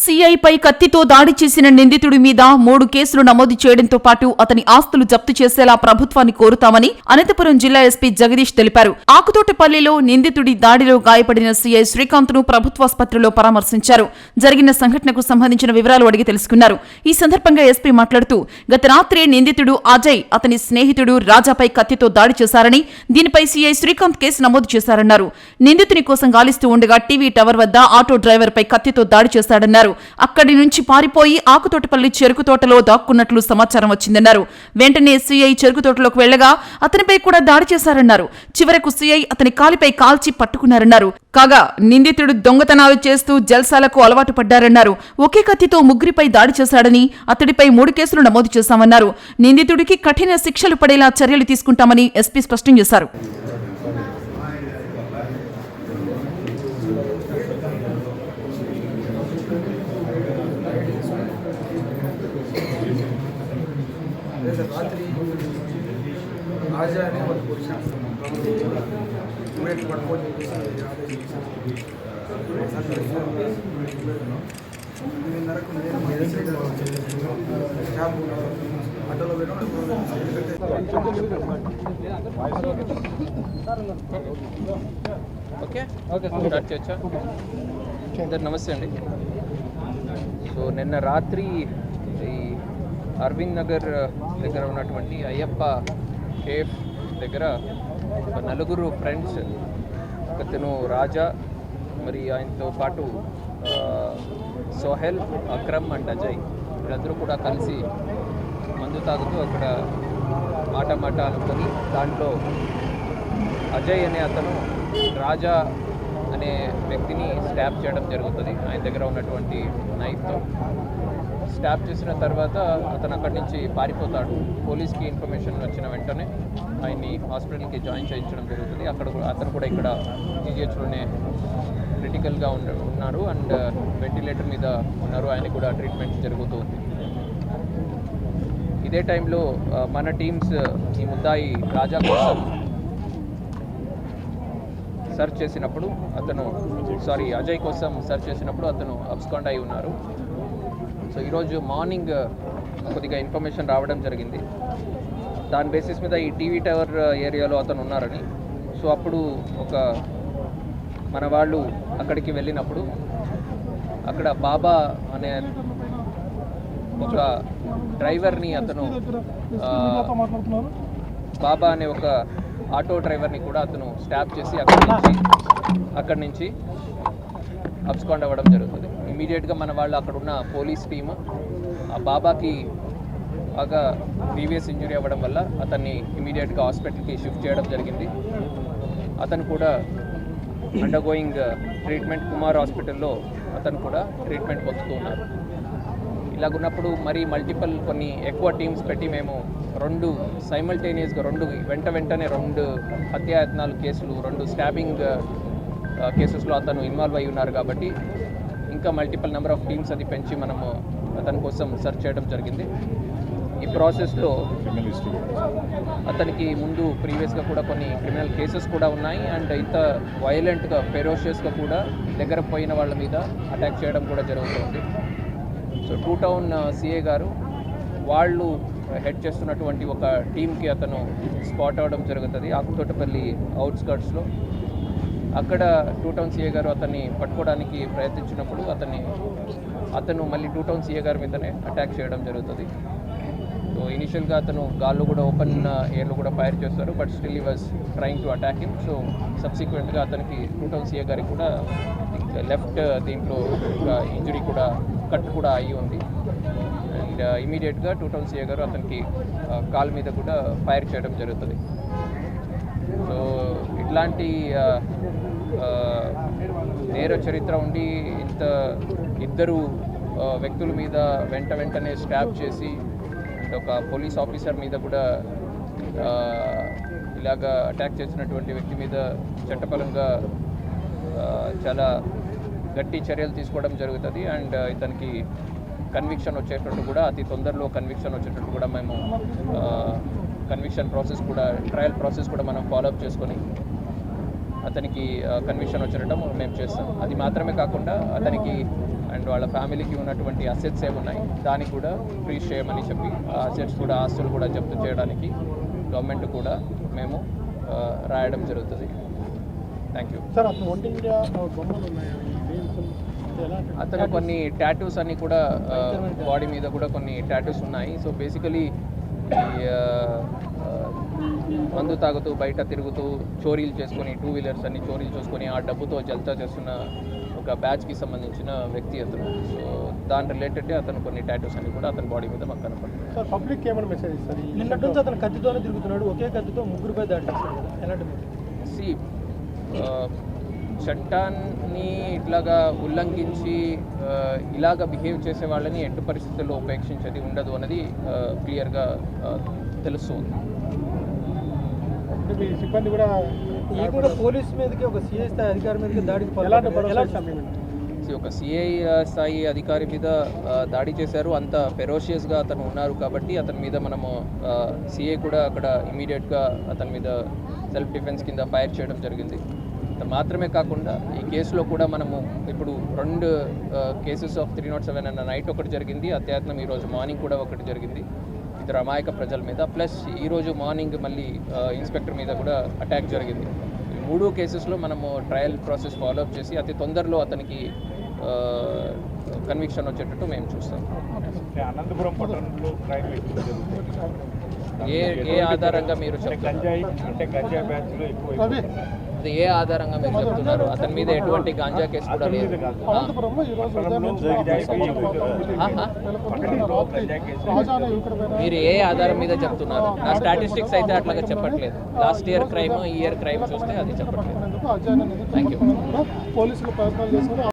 సీఐపై కత్తితో దాడి చేసిన నిందితుడి మీద 3 కేసులు నమోదు చేయడంతో పాటు అతని ఆస్తులు జప్తు చేసేలా ప్రభుత్వాన్ని కోరుతామని అనంతపురం జిల్లా ఎస్పీ జగదీష్ తెలిపారు. ఆకుతోటపల్లిలో నిందితుడి దాడిలో గాయపడిన సీఐ శ్రీకాంత్ ను ప్రభుత్వాసుపత్రిలో పరామర్శించారు. జరిగిన సంఘటనకు సంబంధించిన వివరాలు అడిగి తెలుసుకున్నారు. ఈ సందర్భంగా ఎస్పీ మాట్లాడుతూ గత రాత్రి నిందితుడు అజయ్ అతని స్నేహితుడు రాజాపై కత్తితో దాడి చేశారని, దీనిపై సీఐ శ్రీకాంత్ కేసు నమోదు చేశారన్నారు. నిందితుని కోసం గాలిస్తూ ఉండగా టీవీ టవర్ వద్ద ఆటో డ్రైవర్ పై కత్తితో దాడి చేశాడన్నారు. అక్కడి నుంచి పారిపోయి ఆకుతోటపల్లి చెరుకు తోటలో దాక్కున్నట్లు సమాచారం వచ్చిందన్నారు. వెంటనే సీఐ చెరుకు తోటలోకి వెళ్లగా అతనిపై కూడా దాడి చేశారన్నారు. చివరకు సీఐ అతని కాలిపై కాల్చి పట్టుకున్నారన్నారు. కాగా నిందితుడు దొంగతనాలు చేస్తూ జల్సాలకు అలవాటు పడ్డారన్నారు. ఒకే కత్తితో ముగ్గురిపై దాడి చేశాడని, అతడిపై 3 కేసులు నమోదు చేశామన్నారు. నిందితుడికి కఠిన శిక్షలు పడేలా చర్యలు తీసుకుంటామని ఎస్పీ స్పష్టం చేశారు. రాత్రి రాజా అనే వాళ్ళు వచ్చాను పడుకొని నరకు క్యాబ్ ఆటోలో అందరు నమస్తే అండి. సో నిన్న రాత్రి ఈ అరవింద్ నగర్ దగ్గర ఉన్నటువంటి అయ్యప్ప కేఫ్ దగ్గర ఒక 4 ఫ్రెండ్స్, ఒకతను రాజా, మరి ఆయనతో పాటు సోహెల్, అక్రమ్ అండ్ అజయ్, వీళ్ళందరూ కూడా కలిసి మందు తాగుతూ అక్కడ మాట అనుకొని దాంట్లో అజయ్ అనే అతను రాజా అనే వ్యక్తిని స్టాప్ చేయడం జరుగుతుంది. ఆయన దగ్గర ఉన్నటువంటి నైఫ్తో స్టాప్ చేసిన తర్వాత అతను అక్కడి నుంచి పారిపోతాడు. పోలీస్కి ఇన్ఫర్మేషన్ వచ్చిన వెంటనే ఆయన్ని హాస్పిటల్కి జాయిన్ చేయించడం జరుగుతుంది. అతను కూడా ఇక్కడ జీజీహెచ్లోనే క్రిటికల్గా ఉన్నారు అండ్ వెంటిలేటర్ మీద ఉన్నారు. ఆయన కూడా ట్రీట్మెంట్ జరుగుతుంది. ఇదే టైంలో మన టీమ్స్ ఈ ముద్దాయి రాజా కోసం సర్చ్ చేసినప్పుడు అజయ్ కోసం సర్చ్ చేసినప్పుడు అతను అబ్స్కాండ్ అయి ఉన్నారు. సో ఈరోజు మార్నింగ్ కొద్దిగా ఇన్ఫర్మేషన్ రావడం జరిగింది. దాని బేసిస్ మీద ఈ టీవీ టవర్ ఏరియాలో అతను ఉన్నారని. సో అప్పుడు మన వాళ్ళు అక్కడికి వెళ్ళినప్పుడు అక్కడ బాబా అనే ఒక డ్రైవర్ని బాబా అనే ఒక ఆటో డ్రైవర్ని కూడా అతను స్టాప్ చేసి అక్కడి నుంచి అబ్స్కాండ్ అవ్వడం జరుగుతుంది. ఇమీడియట్గా మన వాళ్ళు అక్కడ ఉన్న పోలీస్ టీము ఆ బాబాకి బాగా ప్రీవియస్ ఇంజురీ అవ్వడం వల్ల అతన్ని ఇమీడియట్గా హాస్పిటల్కి షిఫ్ట్ చేయడం జరిగింది. అతను కూడా అండర్గోయింగ్ ట్రీట్మెంట్ కుమార్ హాస్పిటల్లో అతను కూడా ట్రీట్మెంట్ పొందుతూ ఉన్నారు. ఇలాగున్నప్పుడు మరి మల్టిపుల్ కొన్ని ఎక్కువ టీమ్స్ పెట్టి మేము 2 సైమల్టేనియస్గా వెంటనే 2 హత్యాయత్నాలు కేసులు, 2 స్టాబింగ్ కేసెస్లో అతను ఇన్వాల్వ్ అయి ఉన్నారు. కాబట్టి ఇంకా మల్టిపుల్ నెంబర్ ఆఫ్ టీమ్స్ అది పెంచి మనము అతని కోసం సెర్చ్ చేయడం జరిగింది. ఈ ప్రాసెస్లో అతనికి ముందు ప్రీవియస్గా కూడా కొన్ని క్రిమినల్ కేసెస్ కూడా ఉన్నాయి అండ్ ఇంత వైలెంట్గా ఫెరోషియస్గా కూడా దగ్గర పోయిన వాళ్ళ మీద అటాక్ చేయడం కూడా జరుగుతుంది. సో 2 టౌన్ సిఏ గారు వాళ్ళు హెడ్ చేస్తున్నటువంటి ఒక టీంకి అతను స్పాట్ అవ్వడం జరుగుతుంది ఆకుతోటపల్లి అవుట్స్కర్ట్స్లో. అక్కడ 2 టౌన్ సిఏ గారు అతన్ని పట్టుకోవడానికి ప్రయత్నించినప్పుడు అతను మళ్ళీ 2 టౌన్ సిఏ గారి మీదనే అటాక్ చేయడం జరుగుతుంది. సో ఇనిషియల్గా అతను గాల్లో కూడా ఓపెన్ ఎయిర్లో కూడా ఫైర్ చేస్తారు, but still he was trying to attack him. So సబ్సిక్వెంట్గా అతనికి 2 టౌన్ సిఏ గారికి కూడా లెఫ్ట్ దీంట్లో ఇంజురీ కూడా కట్ కూడా అయ్యి ఉంది అండ్ ఇమీడియట్గా 2 టౌన్ సిఏ గారు అతనికి కాల్ మీద కూడా ఫైర్ చేయడం జరుగుతుంది. సో ఇట్లాంటి నేర చరిత్ర ఉండి ఇద్దరు వ్యక్తుల మీద వెంటనే స్టాప్ చేసి ఒక పోలీస్ ఆఫీసర్ మీద కూడా ఇలాగా అటాక్ చేసినటువంటి వ్యక్తి మీద చట్టపరంగా చాలా గట్టి చర్యలు తీసుకోవడం జరుగుతుంది అండ్ ఇతనికి కన్విక్షన్ వచ్చేటట్టు కూడా అతి తొందరలో కన్విక్షన్ వచ్చేటట్టు కూడా మేము కన్విక్షన్ ప్రాసెస్ కూడా ట్రయల్ ప్రాసెస్ కూడా మనం ఫాలోఅప్ చేసుకొని అతనికి కన్విక్షన్ వచ్చేటట్టు మేము చేస్తాం. అది మాత్రమే కాకుండా అతనికి అండ్ వాళ్ళ ఫ్యామిలీకి ఉన్నటువంటి అసెట్స్ ఏమున్నాయి దానికి కూడా ఫ్రీజ్ చేయమని చెప్పి ఆ అసెట్స్ కూడా ఆస్తులు కూడా జప్తు చేయడానికి గవర్నమెంట్ కూడా మేము రాయడం జరుగుతుంది. Thank you. సార్ అతను ఒంటి ఇండియా బొమ్మలు ఉన్నాయి, అతను కొన్ని టాటూస్ అన్ని కూడా బాడీ మీద కూడా కొన్ని టాటూస్ ఉన్నాయి. సో బేసికలీ మందు తాగుతూ బయట తిరుగుతూ చోరీలు చేసుకొని 2 వీలర్స్ అన్ని చోరీలు చేసుకొని ఆ డబ్బుతో జల్తా చేస్తున్న ఒక బ్యాచ్కి సంబంధించిన వ్యక్తి అతను. సో దాని రిలేటెడ్ అతను కొన్ని టాటూస్ అన్ని కూడా అతని బాడీ మీద మాకు కనపడుతుంది. సార్ పబ్లిక్ ఏమైనా మెసేజ్ ఇస్తారు? నిన్నటి నుంచి అతను కత్తితోనే తిరుగుతున్నాడు, ఒకే కత్తితో ముగ్గురుపై దాడి చేస్తాడు కదా, ఎలాంటి మెసేజ్? చట్టాన్ని ఇట్లాగా ఉల్లంఘించి ఇలాగ బిహేవ్ చేసే వాళ్ళని ఎట్టి పరిస్థితుల్లో ఉపేక్షించేది ఉండదు అన్నది క్లియర్గా తెలుస్తుంది. మీ సిబ్బంది కూడా ఈ కూడా పోలీస్ మీదకి ఒక సిఐ స్థాయి అధికారి మీదకి దాడికి ఒక సిఐ స్థాయి అధికారి మీద దాడి చేశారు. అంత ఫెరోషియస్గా అతను ఉన్నారు కాబట్టి అతని మీద మనము సిఐ కూడా అక్కడ ఇమీడియట్గా అతని మీద సెల్ఫ్ డిఫెన్స్ కింద ఫైర్ చేయడం జరిగింది. మాత్రమే కాకుండా ఈ కేసులో కూడా మనము ఇప్పుడు 2 కేసెస్ ఆఫ్ 307 అన్న నైట్ ఒకటి జరిగింది, అత్యాయత్నం ఈరోజు మార్నింగ్ కూడా ఒకటి జరిగింది 2 అమాయక ప్రజల మీద. ప్లస్ ఈరోజు మార్నింగ్ మళ్ళీ ఇన్స్పెక్టర్ మీద కూడా అటాక్ జరిగింది. ఈ 3 కేసెస్లో మనము ట్రయల్ ప్రాసెస్ ఫాలోఅప్ చేసి అతి తొందరలో అతనికి కన్విక్షన్ వచ్చేటట్టు మేము చూస్తాం. అనంతపురం పట్టణంలో క్రైమ్ ఎక్కువ జరుగుతుంది. ఏ ఆధారంగా మీరు చెప్తున్నారు? గంజాయి బ్యాచ్లు ఎక్కువ. అది ఏ ఆధారంగా మీరు చెప్తున్నారు? అతని మీద ఎటువంటి గాంజా కేసు కూడా లేదు. మీరు ఏ ఆధారం మీద చెప్తున్నారు? నా స్టాటిస్టిక్స్ అయితే అట్లాగా చెప్పట్లేదు. లాస్ట్ ఇయర్ క్రైమ్, ఈ ఇయర్ క్రైమ్ చూస్తే అది చెప్పట్లేదు. Thank you. పోలీసులు ప్రయత్నాలు చేశారు.